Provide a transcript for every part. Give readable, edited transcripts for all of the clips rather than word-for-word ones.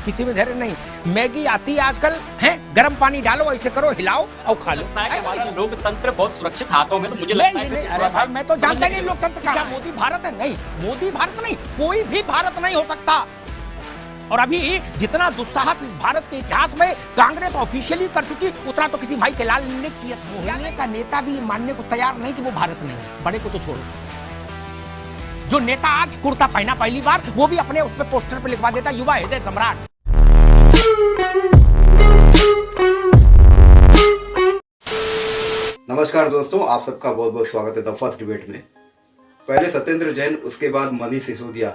किसी में धैर्य नहीं। मैगी आती है आजकल, है गर्म पानी डालो, ऐसे करो, हिलाओ और खा लो। हमारा लोकतंत्र बहुत सुरक्षित हाथों में, तो मुझे नहीं, लगता है नहीं, अरे भाई मैं तो जानता ही नहीं लोकतंत्र क्या। मोदी भारत है? नहीं, मोदी भारत नहीं, कोई भी भारत नहीं हो सकता। और अभी जितना दुस्साहस इस भारत के इतिहास में कांग्रेस ऑफिशियली कर चुकी, उतना तो किसी भाई के लाल ने किया। मोहल्ले का नेता भी मानने को तैयार नहीं कि वो भारत नहीं है। बड़े को तो छोड़ो, जो नेता आज कुर्ता पहना पहली बार, वो भी अपने उस पे पोस्टर पे लिखवा देता युवा हृदय सम्राट। नमस्कार दोस्तों, आप सबका बहुत बहुत स्वागत है द फर्स्ट डिबेट में। पहले सत्येंद्र जैन, उसके बाद मनीष सिसोदिया,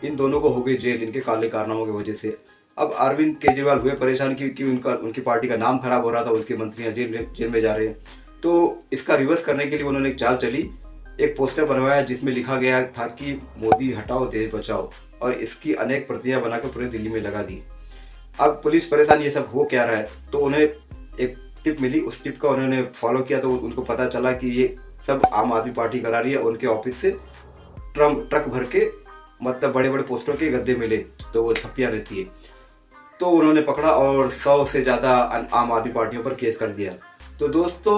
इन दोनों को हो गई जेल इनके काले कारनामों की वजह से। अब अरविंद केजरीवाल हुए परेशान कि उनकी पार्टी का नाम खराब हो रहा था, उनके मंत्रियां जेल में जा रहे हैं। तो इसका रिवर्स करने के लिए उन्होंने एक चाल चली, एक पोस्टर बनवाया जिसमें लिखा गया था कि मोदी हटाओ देश बचाओ, और इसकी अनेक प्रतियां बनाकर पूरे दिल्ली में लगा दी। अब पुलिस परेशान ये सब हो क्या रहा है, तो उन्हें एक टिप मिली, उस टिप का उन्होंने फॉलो किया तो उनको पता चला कि ये सब आम आदमी पार्टी करा रही है। उनके ऑफिस से ट्रक भर के, मतलब बड़े बड़े पोस्टर के गद्दे मिले, तो वो छप्पियाँ रहती है। तो उन्होंने पकड़ा और 100 से ज़्यादा आम आदमी पार्टियों पर केस कर दिया। तो दोस्तों,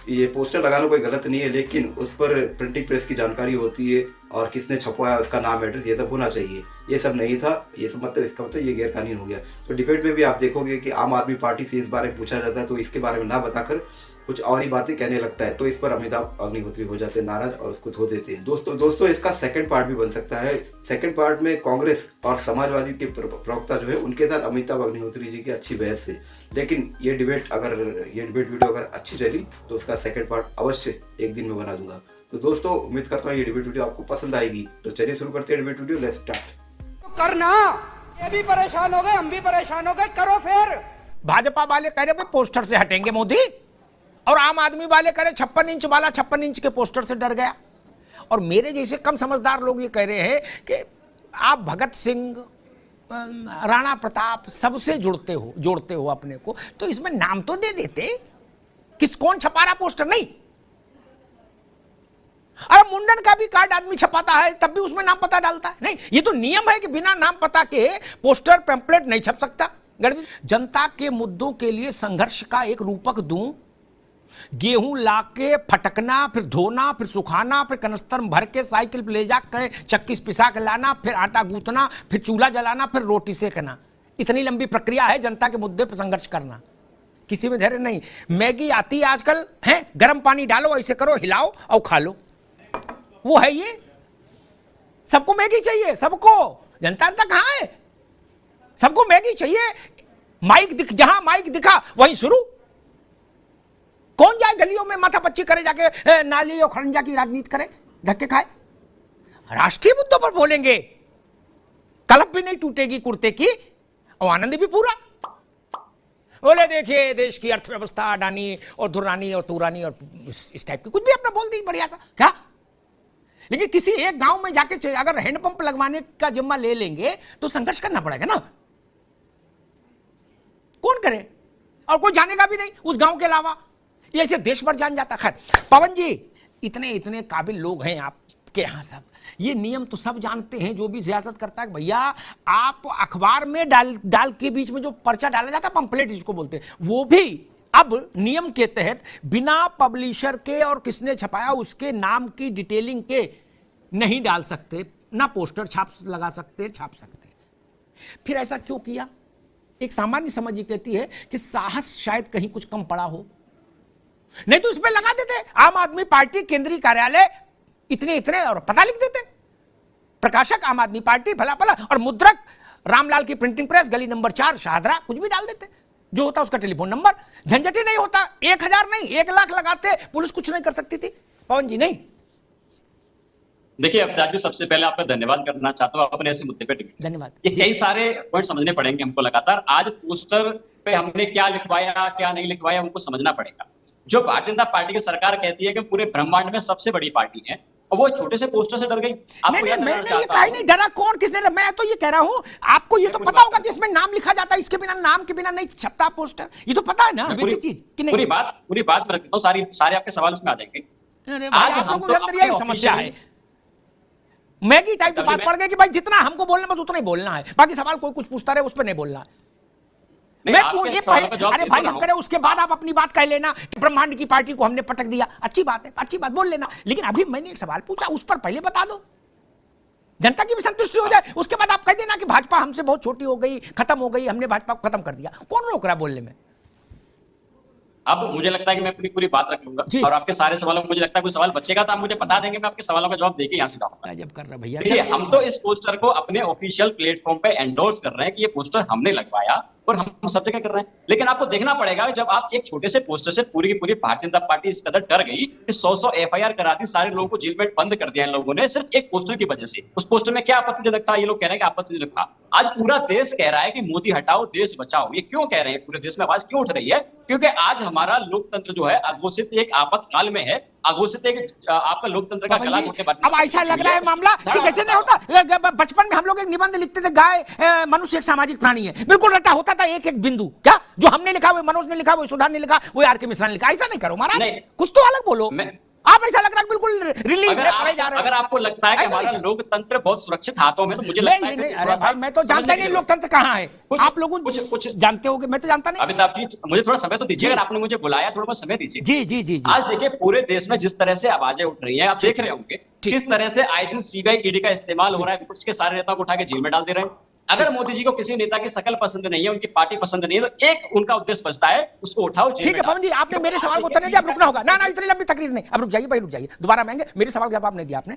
ये पोस्टर लगाना कोई गलत नहीं है, लेकिन उस पर प्रिंटिंग प्रेस की जानकारी होती है और किसने छपवाया, उसका नाम, एड्रेस, ये सब होना चाहिए। ये सब नहीं था, ये सब मतलब इसका मतलब ये गैर कानूनी हो गया। तो डिबेट में भी आप देखोगे कि आम आदमी पार्टी से इस बारे में पूछा जाता है तो इसके बारे में ना बताकर कुछ और ही बातें कहने लगता है। तो इस पर अमिताभ अग्निहोत्री हो जाते हैं नाराज और उसको धो देते हैं। दोस्तों इसका सेकंड पार्ट भी बन सकता है। सेकंड पार्ट में कांग्रेस और समाजवादी के प्रवक्ता जो है, उनके साथ अमिताभ अग्निहोत्री जी की अच्छी बहस है। लेकिन ये डिबेट वीडियो अगर अच्छी चली तो उसका सेकंड पार्ट अवश्य एक दिन में बना दूंगा। तो दोस्तों, उम्मीद करता हूँ ये डिबेट वीडियो आपको पसंद आएगी। तो चलिए शुरू करते हैं डिबेट वीडियो। Let's start. करना, ये भी परेशान हो गए, हम भी परेशान हो गए, करो फिर। भाजपा वाले कह रहे पोस्टर से हटेंगे मोदी, और आम आदमी वाले कह रहे 56 इंच वाला 56 इंच के पोस्टर से डर गया। और मेरे जैसे कम समझदार लोग ये कह रहे हैं कि आप भगत सिंह, राणा प्रताप सबसे जोड़ते हो अपने को, तो इसमें नाम तो दे देते। कौन छपा रहा पोस्टर? नहीं, अरे मुंडन का भी कार्ड आदमी छपाता है, तब भी उसमें नाम पता डालता है। नहीं, ये तो नियम है कि बिना नाम पता के पोस्टर पैम्पलेट नहीं छप सकता। जनता के मुद्दों के लिए संघर्ष का एक रूपक दूं, गेहूं लाके फटकना, फिर धोना, फिर सुखाना, फिर कनस्तर भर के साइकिल पे ले जाकर चक्की पिसा के लाना, फिर आटा गूंथना, फिर चूल्हा जलाना, फिर रोटी सेकना। इतनी लंबी प्रक्रिया है जनता के मुद्दे पर संघर्ष करना। किसी में धैर्य नहीं। मैगी आती है आजकल, है गर्म पानी डालो, ऐसे करो, हिलाओ और खा लो। वो है ये, सबको मैगी चाहिए, सबको। जनता कहां है? सबको मैगी चाहिए। जहां माइक दिखा वहीं शुरू। कौन जाए गलियों में माथा पच्ची करे, जाके नाली और खड़ंजा की राजनीति करे, धक्के खाए? राष्ट्रीय मुद्दों पर बोलेंगे, कलप भी नहीं टूटेगी कुर्ते की, और आनंद भी पूरा। बोले देखिए देश की अर्थव्यवस्था, अडानी और धुरानी और तुरानी और इस टाइप की कुछ भी अपना बोल दी बढ़िया सा, क्या? लेकिन किसी एक गांव में जाके अगर हैंडपंप लगवाने का जिम्मा ले लेंगे तो संघर्ष करना पड़ेगा ना। कौन करे? और कोई जानेगा भी नहीं उस गांव के अलावा। ये ऐसे देश भर जान जाता। खैर पवन जी, इतने काबिल लोग हैं आपके यहाँ सब, ये नियम तो सब जानते हैं। जो भी सियासत करता है, भैया आप अखबार में डाल के बीच में जो पर्चा डाला जाता है, पंपलेट जिसको बोलते हैं, वो भी अब नियम के तहत बिना पब्लिशर के और किसने छपाया उसके नाम की डिटेलिंग के नहीं डाल सकते, ना पोस्टर छाप सकते। फिर ऐसा क्यों किया? एक सामान्य समझ ये कहती है कि साहस शायद कहीं कुछ कम पड़ा हो, नहीं तो इसमें लगा देते आम आदमी पार्टी केंद्रीय कार्यालय इतने और पता लिख देते, प्रकाशक आम आदमी पार्टी भला और मुद्रक रामलाल की प्रिंटिंग प्रेस, गली नंबर 4 शाहदरा, कुछ भी डाल देते। जो होता उसका टेलीफोन नंबर, झंझट ही नहीं होता। 1000 नहीं 1 लाख लगाते, पुलिस कुछ नहीं कर सकती थी। पवन जी नहीं। देखिए, अब राजू, सबसे पहले आपका धन्यवाद करना चाहता हूँ अपने ऐसे मुद्दे पे। धन्यवाद। ये कई सारे पॉइंट समझने पड़ेंगे हमको लगातार। आज पोस्टर पे हमने क्या लिखवाया, क्या नहीं लिखवाया, हमको समझना पड़ेगा। जो भारतीय जनता पार्टी की सरकार कहती है कि पूरे ब्रह्मांड में सबसे बड़ी पार्टी है, और वो छोटे से पोस्टर से डर गई। मैंने ये कहा नहीं, डरा कौन, किसने डरा? मैं तो ये कह रहा हूं, आपको ये तो पता होगा कि इसमें नाम लिखा जाता है, इसके बिना, नाम के बिना नहीं छपता पोस्टर। ये तो पता है ना, बेसिक चीज कि नहीं? पूरी बात मैं रखता हूँ, सारे आपके सवाल उसमें आ जाएंगे। आप लोगों के अंदर यही समस्या है। मैगी टाइप की तभी बात मैं- पड़ गई कि भाई जितना हमको बोलना बस उतना ही बोलना है, बाकी सवाल कोई कुछ पूछता रहे उस पर नहीं बोलना है। नहीं, मैं आपके ये सवालों का जवाब अरे दे भाई तो रहा हम हूं। करें उसके बाद आप अपनी बात कह लेना कि ब्रह्मांड की पार्टी को हमने पटक दिया, अच्छी बात है, अच्छी बात बोल लेना, लेकिन अभी मैंने एक सवाल पूछा उस पर पहले बता दो, जनता की भी संतुष्टि हो जाए। उसके बाद आप कह देना कि भाजपा हमसे बहुत छोटी हो गई, खत्म हो गई, हमने भाजपा को खत्म कर दिया। कौन रोक रहा है बोलने में? अब मुझे लगता है कि मैं अपनी पूरी बात रख लूंगा जी। और आपके सारे सवालों में मुझे लगता है कोई सवाल बचेगा तो आप मुझे बता देंगे, मैं आपके सवालों का जवाब देके यहाँ से जाऊंगा। जब कर रहा भैया, देखिए, हम तो इस पोस्टर को अपने ऑफिशियल प्लेटफॉर्म पे एंडोर्स कर रहे हैं कि ये पोस्टर हमने लगवाया और हम सब जगह कर रहे हैं, लेकिन आपको देखना पड़ेगा जब आप एक छोटे से पोस्टर से पूरी की पूरी भारतीय जनता पार्टी इस कदर डर गई कि 100 एफआईआर करा दी, सारे लोगों को जेल में बंद कर दिया इन लोगों ने सिर्फ एक पोस्टर की वजह से। उस पोस्टर में क्या आपत्तिजनक था? ये लोग कह रहे हैं कि आपत्तिजनक था। आज पूरा देश कह रहा है कि मोदी हटाओ देश बचाओ। ये क्यों कह रहे हैं? पूरे देश में आवाज क्यों उठ रही है? क्योंकि आज हमारा लोकतंत्र जो है अघोषित एक आपातकाल में है, अघोषित एक आपका लोकतंत्र का गला घोटने अब ऐसा लग रहा है मामला कि जैसे नहीं होता बचपन में हम लोग एक निबंध लिखते थे, गाय मनुष्य एक सामाजिक प्राणी है, बिल्कुल रटा होता था एक एक बिंदु, क्या जो हमने लिखा वो मनोज ने लिखा, वो सुधा ने लिखा, वो आर के मिश्रा ने लिखा। ऐसा नहीं करो महाराज, कुछ तो अलग बोलो। आप ऐसा लग रहा है बिल्कुल रिलीज है, पढ़े जा रहे हो। अगर आपको लगता है कि ऐसा हमारा नहीं। लोकतंत्र बहुत सुरक्षित हाथों में, तो मुझे लगता है नहीं, कि अरे थोड़ा सा भाई मैं तो जानता ही नहीं लोकतंत्र कहाँ है। आप लोग कुछ जानते होगे, मैं तो जानता नहीं। अमिताभ जी, मुझे थोड़ा समय तो दीजिए, अगर आपने मुझे बुलाया थोड़ा बहुत समय दीजिए। जी जी जी जी। आज देखिए पूरे देश में जिस तरह से आवाजें उठ रही हैं, आप देख रहे होंगे किस तरह से आए दिन सीबीआई ईडी का इस्तेमाल हो रहा है, विपक्ष के सारे नेताओं को उठा के जेल में डाल दे रहे हैं। अगर मोदी जी को किसी नेता की शकल पसंद नहीं है, उनकी पार्टी पसंद नहीं है, तो एक उनका उद्देश्य बचता है, उसको उठाओ जेल में ठीक है पवन जी, आपने मेरे सवाल को उत्तर नहीं दिया, अब रुकना होगा। ना ना इतनी लंबी तकरीर नहीं, अब रुक जाइए भाई, रुक जाइए, दोबारा आएंगे। मेरे सवाल का जवाब नहीं दिया आपने।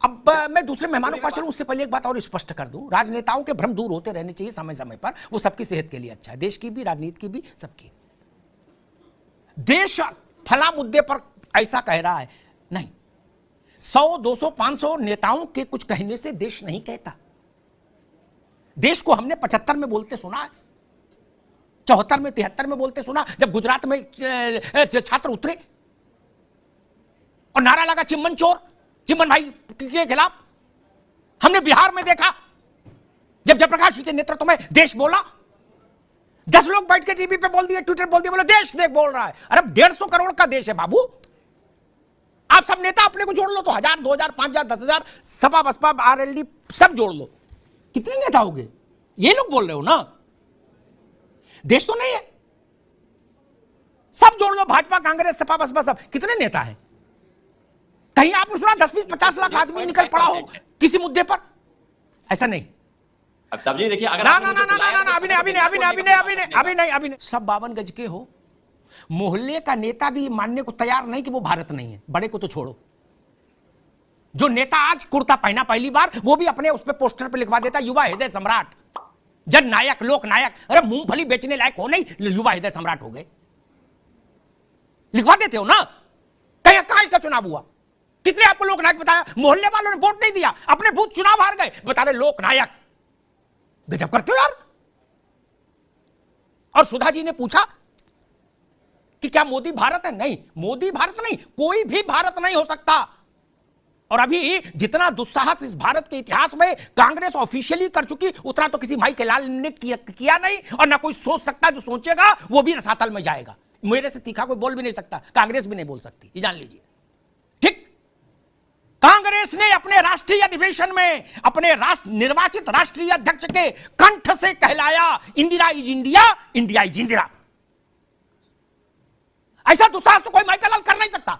अब मैं दूसरे मेहमानों का चलूं उससे पहले एक बात और स्पष्ट कर दूं, राजनेताओं के भ्रम दूर होते रहने चाहिए समय समय पर, वो सबकी सेहत के लिए अच्छा है, देश की भी, राजनीति की भी, सबकी। देश फला मुद्दे पर ऐसा कह रहा है, नहीं, 100, 200, 500 नेताओं के कुछ कहने से देश नहीं कहता। देश को हमने 75 में बोलते सुना है, 74 में, 73 में बोलते सुना, जब गुजरात में छात्र उतरे और नारा लगा चिम्मन चोर, चिम्मन भाई के खिलाफ। हमने बिहार में देखा जब जयप्रकाश जी के नेतृत्व में देश बोला, 10 लोग बैठ के टीवी पे बोल दिए, ट्विटर बोल दिए, बोले देश देख बोल रहा है। अरे 150 करोड़ का देश है बाबू। आप सब नेता अपने को जोड़ लो तो 1000, 2000, 5000, 10,000, सपा बसपा आरएलडी सब जोड़ लो, कितने नेता हो गए? ये लोग बोल रहे हो ना, देश तो नहीं है, सब जोड़ लो, भाजपा, कांग्रेस, सपा बसपा, सब कितने नेता हैं? कहीं आपने सुना 10, 20, 50 लाख आदमी निकल पड़ा हो किसी मुद्दे पर? ऐसा नहीं। अब जी देखिए, अगर ना आपने ना मुझे ना ना बुलाया ना ना, तो अभी नहीं, अभी नहीं, अभी नहीं, अभी नहीं, अभी नहीं, अभी नहीं, अभी नहीं। सब 52 गज के हो, मोहल्ले का नेता भी मानने को तैयार नहीं कि वो भारत नहीं है, बड़े को तो छोड़ो। जो नेता आज कुर्ता पहना पहली बार, वो भी अपने उस पे पोस्टर पे लिखवा देता युवा हृदय सम्राट, जन नायक, लोक नायक। अरे मूंगफली बेचने लायक हो नहीं, युवा हृदय सम्राट हो गए, लिखवा देते हो ना। कहां इसका चुनाव हुआ? किसने आपको लोक नायक बताया? मोहल्ले वालों ने वोट नहीं दिया, अपने बूथ चुनाव हार गए, बता रहे लोक नायक। गजब करते हो यार। और सुधा जी ने पूछा कि क्या मोदी भारत है? नहीं, मोदी भारत नहीं, कोई भी भारत नहीं हो सकता। और अभी जितना दुस्साहस इस भारत के इतिहास में कांग्रेस ऑफिशियली कर चुकी, उतना तो किसी माई के लाल ने किया नहीं, और ना कोई सोच सकता, जो सोचेगा वो भी रसातल में जाएगा। मेरे से तीखा कोई बोल भी नहीं सकता, कांग्रेस भी नहीं बोल सकती, ये जान लीजिए। ठीक, कांग्रेस ने अपने राष्ट्रीय अधिवेशन में अपने निर्वाचित राष्ट्रीय अध्यक्ष के कंठ से कहलाया, Indira is India, India is Indira. ऐसा दुस्साहस तो कोई माइकल लाल कर नहीं सकता।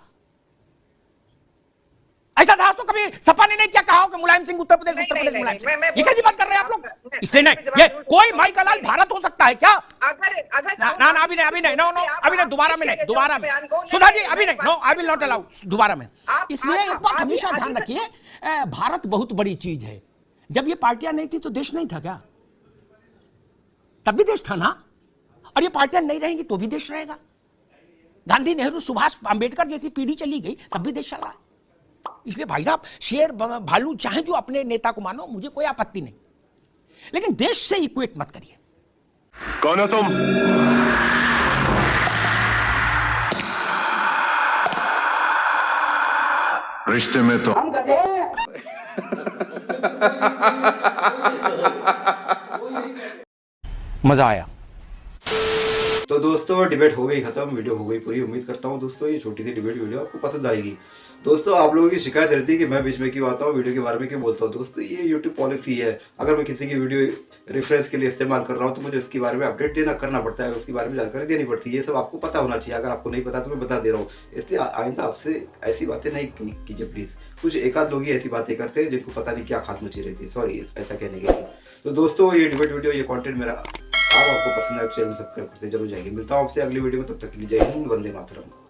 ऐसा साहस तो कभी सपा ने नहीं किया, कहा हो कि मुलायम सिंह उत्तर प्रदेश, उत्तर प्रदेश मुलायम सिंह। ये कैसी बात कर रहे हैं आप लोग? इसलिए नहीं, ये कोई माइकल लाल भारत हो सकता है क्या? ना ना, अभी नहीं, अभी नहीं, नो नो, अभी नहीं, दोबारा में नहीं, दोबारा में सुधा जी, अभी नहीं, no, I will not allow, दोबारा में। इसलिए एक बात हमेशा ध्यान रखिए, भारत बहुत बड़ी चीज है। जब ये पार्टियां नहीं थी तो देश नहीं था क्या? तब भी देश था ना। और ये पार्टियां नहीं रहेंगी तो भी देश रहेगा। गांधी, नेहरू, सुभाष, अंबेडकर जैसी पीढ़ी चली गई, तब भी देश चल रहा है। इसलिए भाई साहब, शेर भालू चाहे जो अपने नेता को मानो, मुझे कोई आपत्ति नहीं, लेकिन देश से इक्वेट मत करिए। कौन हो तुम? रिश्ते में तो मजा आया। तो तो दोस्तों डिबेट हो गई खत्म, वीडियो हो गई पूरी। उम्मीद करता हूँ दोस्तों ये छोटी सी डिबेट वीडियो आपको पसंद आएगी। दोस्तों आप लोगों की शिकायत रहती है कि मैं बीच में क्यों आता हूँ, वीडियो के बारे में क्यों बोलता हूँ। दोस्तों ये यूट्यूब पॉलिसी है, अगर मैं किसी की वीडियो रेफरेंस के लिए इस्तेमाल कर रहा हूँ तो मुझे उसके बारे में अपडेट करना पड़ता है, उसके बारे में जानकारी देनी पड़ती है। ये सब आपको पता होना चाहिए, अगर आपको नहीं पता तो मैं बता दे रहा हूँ। इसलिए आइंदा आपसे ऐसी बातें नहीं कीजिए प्लीज़। कुछ एक आध लोग ही ऐसी बातें करते हैं जिनको पता नहीं क्या खाद मची रहती है, सॉरी ऐसा कहने के लिए। तो दोस्तों ये डिबेट वीडियो, ये कंटेंट मेरा आप आपको पसंद है, चैनल सब्सक्राइब करते जरूर जाएंगे। मिलता हूँ आपसे अगली वीडियो में, तब तक के लिए जय हिंद, वंदे मातरम।